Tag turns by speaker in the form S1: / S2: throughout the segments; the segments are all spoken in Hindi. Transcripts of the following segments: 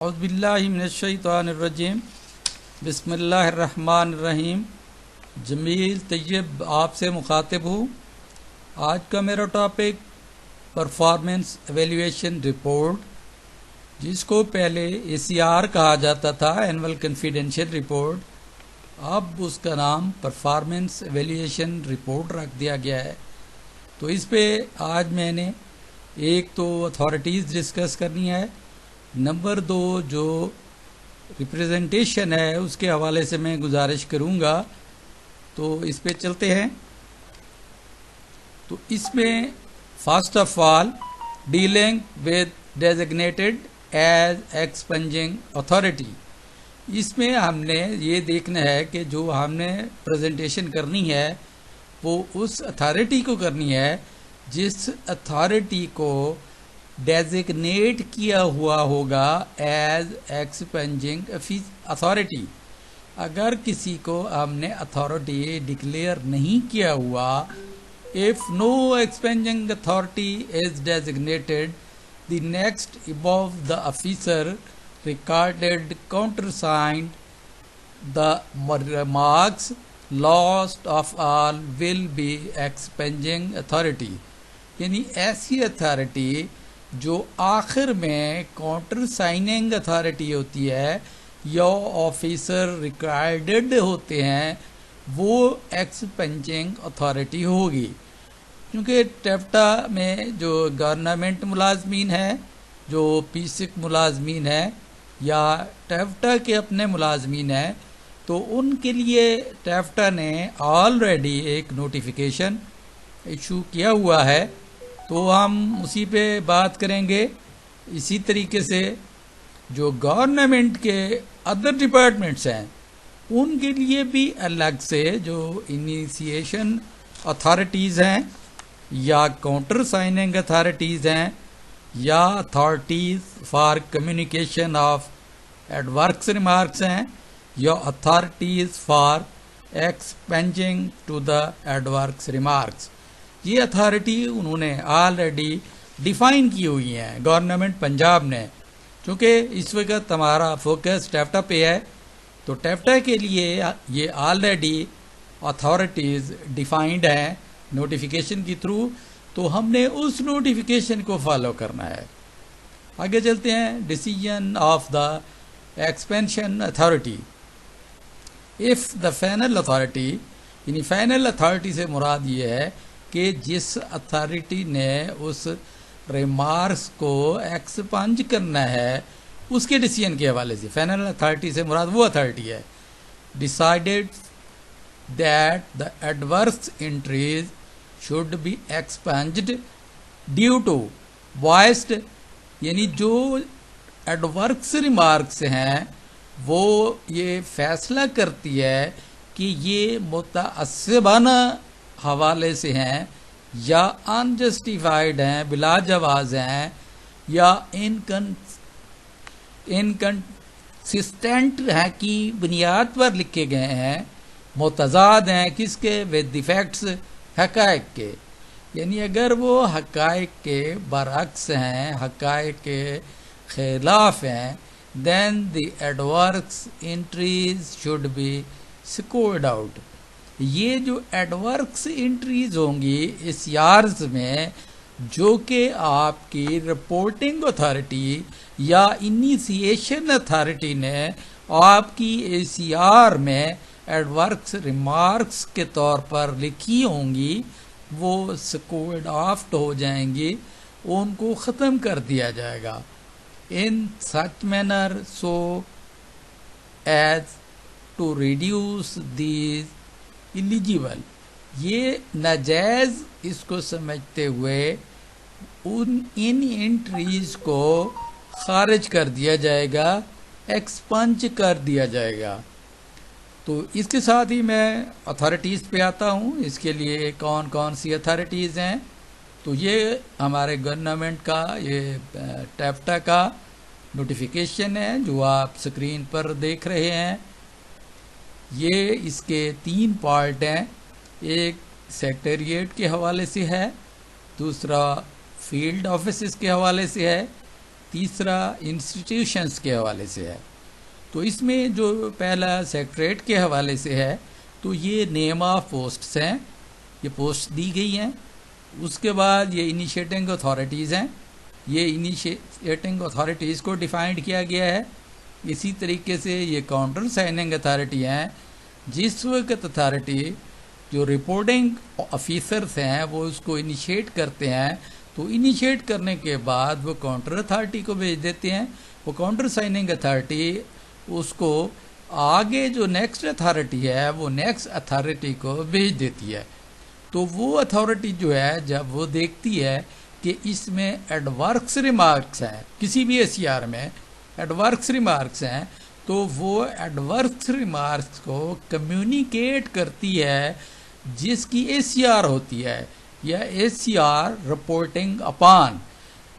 S1: औज़ुबिल्लाहिमिनश्शैतानिर्रजीम बिस्मिल्लाहिर्रहमानिर्रहीम। जमील तैयब आपसे मुखातिब हूँ। आज का मेरा टॉपिक परफॉर्मेंस एवेल्यूएशन रिपोर्ट, जिसको पहले ACR कहा जाता था, एनुअल कॉन्फिडेंशियल रिपोर्ट, अब उसका नाम परफॉर्मेंस एवेल्यूएशन रिपोर्ट रख दिया गया है। तो इस पे आज मैंने एक तो अथॉरिटीज़ डिस्कस करनी है, नंबर 2 जो रिप्रेजेंटेशन है उसके हवाले से मैं गुजारिश करूंगा। तो इस पे चलते हैं। तो इसमें first of all dealing with designated as expunging authority, इसमें हमने ये देखना है कि जो हमने प्रेजेंटेशन करनी है वो उस अथॉरिटी को करनी है जिस अथॉरिटी को डेजिग्नेट किया हुआ होगा एज एक्सपेंजिंग अथॉरिटी। अगर किसी को हमने अथॉरिटी डिक्लेयर नहीं किया हुआ, if no expunging authority is designated, the next above the officer recorded countersigned the remarks last of all will be expunging authority। यानी ऐसी अथॉरिटी जो आखिर में काउंटर साइनिंग अथॉरिटी होती है या ऑफिसर रिकॉर्डेड होते हैं, वो एक्सपेंजिंग अथॉरिटी होगी। क्योंकि टेफ्टा में जो गवर्नमेंट मुलाजमीन है, जो पीसिक मुलाजमीन है या टेफ्टा के अपने मुलाजमीन हैं, तो उनके लिए टेफ्टा ने ऑलरेडी एक नोटिफिकेशन इशू किया हुआ है। तो हम उसी पे बात करेंगे। इसी तरीके से जो गवर्नमेंट के अदर डिपार्टमेंट्स हैं उनके लिए भी अलग से जो इनिशिएशन अथॉरिटीज़ हैं या काउंटर साइनिंग अथॉरिटीज़ हैं या authorities for communication of adverse remarks हैं या authorities for expunging to the adverse remarks, ये अथॉरिटी उन्होंने ऑलरेडी डिफाइन की हुई है गवर्नमेंट पंजाब ने। क्योंकि इस वक्त हमारा फोकस टेफ्टा पे है, तो टेफ्टा के लिए ये ऑलरेडी अथॉरिटीज़ डिफाइंड हैं नोटिफिकेशन के थ्रू, तो हमने उस नोटिफिकेशन को फॉलो करना है। आगे चलते हैं। Decision of the expansion authority. If the final authority, यानी फाइनल अथॉरिटी से मुराद ये है कि जिस अथॉरिटी ने उस रिमार्क्स को एक्सपंज करना है उसके डिसीजन के हवाले से, फाइनल अथॉरिटी से मुराद वो अथॉरिटी है, decided that the adverse entries should be expunged due to voiced, यानी जो एडवर्स रिमार्क्स हैं वो ये फैसला करती है कि ये मुतअस्सिबाना हवाले से हैं या अनजस्टिफाइड हैं, बिला जवाज़ हैं या इनकंसिस्टेंट हैं की बुनियाद पर लिखे गए हैं, मुतज़ाद हैं किसके, विद डिफेक्ट्स हक़ाइक़ के। यानी अगर वो हक़ाइक़ के बरअक्स हैं, हक़ाइक़ के खिलाफ हैं, then the adverse entries should be scored out. ये जो एडवर्स एंट्रीज होंगी इस यार्स में, जो कि आपकी रिपोर्टिंग अथॉरिटी या इनिशिएशन अथॉरिटी ने आपकी ACR में एडवर्स रिमार्क्स के तौर पर लिखी होंगी, वो स्कोर्ड ऑफ हो जाएंगी, उनको ख़त्म कर दिया जाएगा। In such manner so as to reduce these eligible, ये नाजायज़ इसको समझते हुए इन एंट्रीज को खारिज कर दिया जाएगा, एक्सपंज कर दिया जाएगा। तो इसके साथ ही मैं अथॉरिटीज़ पे आता हूँ। इसके लिए कौन कौन सी अथॉरिटीज़ हैं, तो ये हमारे गवर्नमेंट का ये टेफ्टा का नोटिफिकेशन है जो आप स्क्रीन पर देख रहे हैं। ये इसके 3 पार्ट हैं। एक सेक्रेटेरिएट के हवाले से है, दूसरा फील्ड ऑफिस के हवाले से है, तीसरा इंस्टीट्यूशंस के हवाले से है। तो इसमें जो पहला सेक्रेटरीट के हवाले से है, तो ये नेम ऑफ पोस्ट्स हैं, ये पोस्ट दी गई हैं। उसके बाद ये इनिशिएटिंग अथॉरिटीज़ हैं, ये इनिशिएटिंग अथॉरिटीज़ को डिफाइंड किया गया है। इसी तरीके से ये काउंटर साइनिंग अथॉरिटी हैं, जिस वक्त अथॉरिटी जो रिपोर्टिंग ऑफिसर्स हैं वो उसको इनिशिएट करते हैं, तो इनिशिएट करने के बाद वो काउंटर अथॉरिटी को भेज देते हैं। वो काउंटर साइनिंग अथॉरिटी उसको आगे जो नेक्स्ट अथॉरिटी है वो नेक्स्ट अथॉरिटी को भेज देती है। तो वो अथॉरिटी जो है जब वो देखती है कि इसमें एडवर्स रिमार्क्स हैं, किसी भी एसीआर में एडवर्स रिमार्क्स हैं, तो वो एडवर्स रिमार्क्स को कम्युनिकेट करती है जिसकी एसीआर होती है, या एसीआर रिपोर्टिंग अपॉन।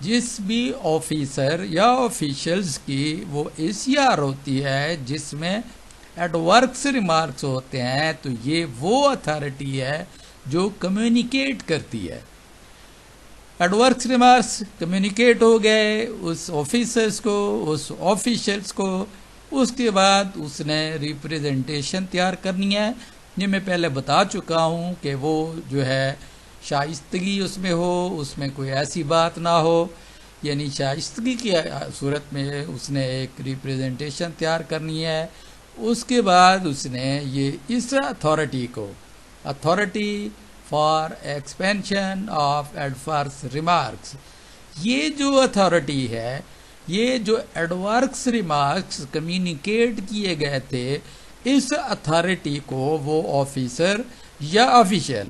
S1: जिस भी ऑफिसर या ऑफिशियल्स की वो एसीआर होती है जिसमें एडवर्स रिमार्क्स होते हैं, तो ये वो अथॉरिटी है जो कम्युनिकेट करती है। एडवर्स रिमार्क्स कम्युनिकेट हो गए उस ऑफिसर्स को, उस ऑफिशियल्स को, उसके बाद उसने रिप्रेजेंटेशन तैयार करनी है। ये मैं पहले बता चुका हूँ कि वो जो है शाइस्तगी उसमें हो, उसमें कोई ऐसी बात ना हो, यानी शाइस्तगी की सूरत में उसने एक रिप्रेजेंटेशन तैयार करनी है। उसके बाद उसने ये इस अथॉरिटी को, authority for expansion of adverse remarks, ये जो अथॉरिटी है, ये जो एडवर्स रिमार्क्स कम्युनिकेट किए गए थे, इस अथॉरिटी को वो ऑफिसर या ऑफिशियल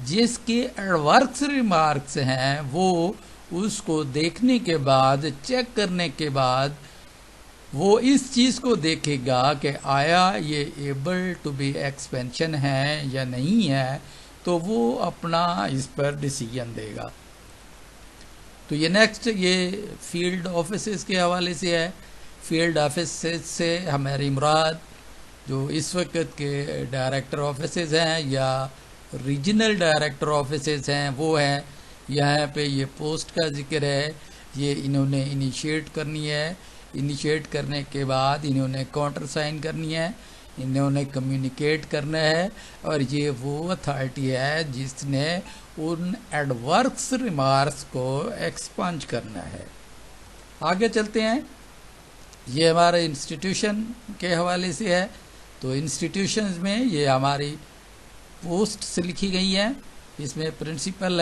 S1: जिसके एडवर्स रिमार्क्स हैं वो उसको देखने के बाद, चेक करने के बाद वो इस चीज़ को देखेगा कि आया ये एबल टू बी एक्सपेंशन है या नहीं है, तो वो अपना इस पर डिसीजन देगा। तो ये नेक्स्ट ये फील्ड ऑफिसेस के हवाले से है। फील्ड ऑफिसेस से हमारी मुराद जो इस वक्त के डायरेक्टर ऑफिसेस हैं या रीजनल डायरेक्टर ऑफिसेस हैं वो हैं। यहाँ पे ये पोस्ट का जिक्र है, ये इन्होंने इनिशिएट करनी है। इनिशिएट करने के बाद इन्होंने काउंटर साइन करनी है, इन्होंने कम्युनिकेट करना है, और ये वो अथॉरिटी है जिसने उन एडवर्स रिमार्क्स को एक्सपंज करना है। आगे चलते हैं, ये हमारे इंस्टीट्यूशन के हवाले से है। तो इंस्टीट्यूशंस में ये हमारी पोस्ट लिखी गई हैं। इसमें प्रिंसिपल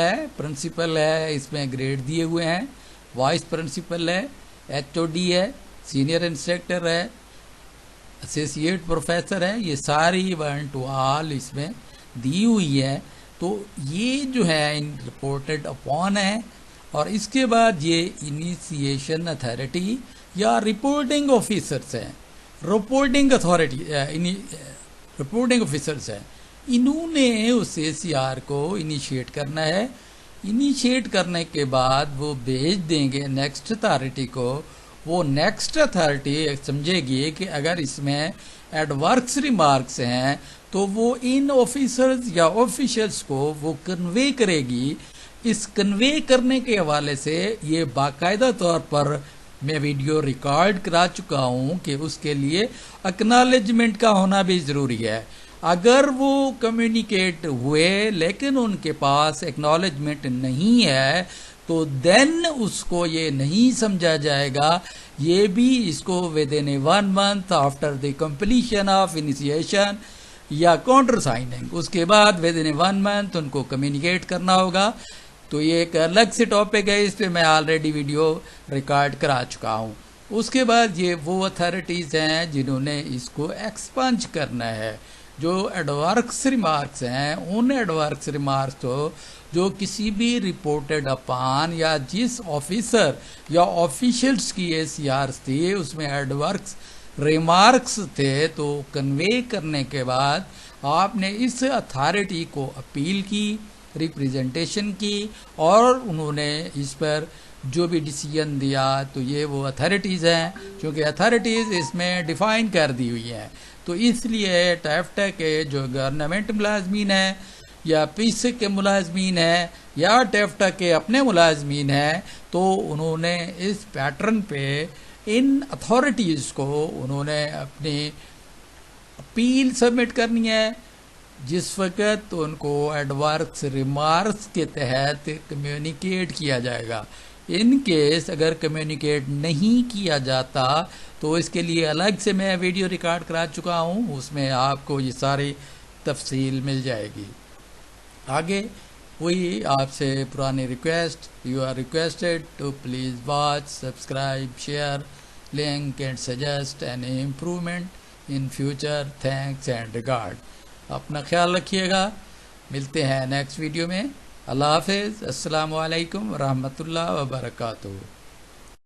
S1: है, इसमें ग्रेड दिए हुए हैं। वाइस प्रिंसिपल है, एचओडी है, सीनियर इंस्ट्रक्टर है, एसोसिएट प्रोफेसर है, ये सारी 1 to all इसमें दी हुई है। तो ये जो है इन रिपोर्टेड अपॉन है। और इसके बाद ये इनिशिएशन अथॉरिटी या रिपोर्टिंग ऑफिसर्स हैं, रिपोर्टिंग अथॉरिटी रिपोर्टिंग ऑफिसर्स हैं। इन्होंने उस एसीआर को इनिशिएट करना है। इनिशिएट करने के बाद वो भेज देंगे नेक्स्ट अथॉरिटी को। वो नेक्स्ट अथॉरिटी समझेगी कि अगर इसमें एडवर्स रिमार्क्स हैं तो वो इन ऑफिसर्स या ऑफिशियल्स को वो कन्वे करेगी। इस कन्वे करने के हवाले से ये बाकायदा तौर पर मैं वीडियो रिकॉर्ड करा चुका हूँ कि उसके लिए एक्नॉलेजमेंट का होना भी ज़रूरी है। अगर वो कम्युनिकेट हुए लेकिन उनके पास एक्नॉलेजमेंट नहीं है तो देन उसको ये नहीं समझा जाएगा। ये भी इसको with in 1 month after the completion of initiation या काउंटर साइनिंग, उसके बाद विद इन 1 month उनको कम्युनिकेट करना होगा। तो ये एक अलग से टॉपिक है, इस पर मैं ऑलरेडी वीडियो रिकॉर्ड करा चुका हूँ। उसके बाद ये वो अथॉरिटीज़ हैं जिन्होंने इसको एक्सपंज करना है। जो एडवर्स रिमार्क्स हैं, उन एडवर्स रिमार्क्स को जो किसी भी रिपोर्टेड अपॉन या जिस ऑफिसर या ऑफिशियल्स की एसीआर्स थी उसमें एडवर्स रिमार्क्स थे, तो कन्वे करने के बाद आपने इस अथॉरिटी को अपील की, रिप्रेजेंटेशन की, और उन्होंने इस पर जो भी डिसीजन दिया। तो ये वो अथॉरिटीज़ हैं, क्योंकि अथॉरिटीज़ इसमें डिफ़ाइन कर दी हुई हैं। तो इसलिए टैफ्टा के जो गवर्नमेंट मुलाजमीन हैं या पीसे के मुलाजमीन हैं या टेफ्टा के अपने मुलाजमीन हैं, तो उन्होंने इस पैटर्न पे इन अथॉरिटीज़ को उन्होंने अपनी अपील सबमिट करनी है, जिस वक्त उनको एडवर्स रिमार्क्स के तहत कम्युनिकेट किया जाएगा। इन केस अगर कम्युनिकेट नहीं किया जाता तो इसके लिए अलग से मैं वीडियो रिकॉर्ड करा चुका हूँ, उसमें आपको ये सारी तफसील मिल जाएगी। आगे वही आपसे पुरानी request, you are requested to please watch, subscribe, share link and suggest any improvement in future. Thanks and regard. अपना ख्याल रखिएगा, मिलते हैं नेक्स्ट वीडियो में। अल्लाह हाफिज़। अस्सलामु अलैकुम रहमतुल्लाह व बरकातुहू।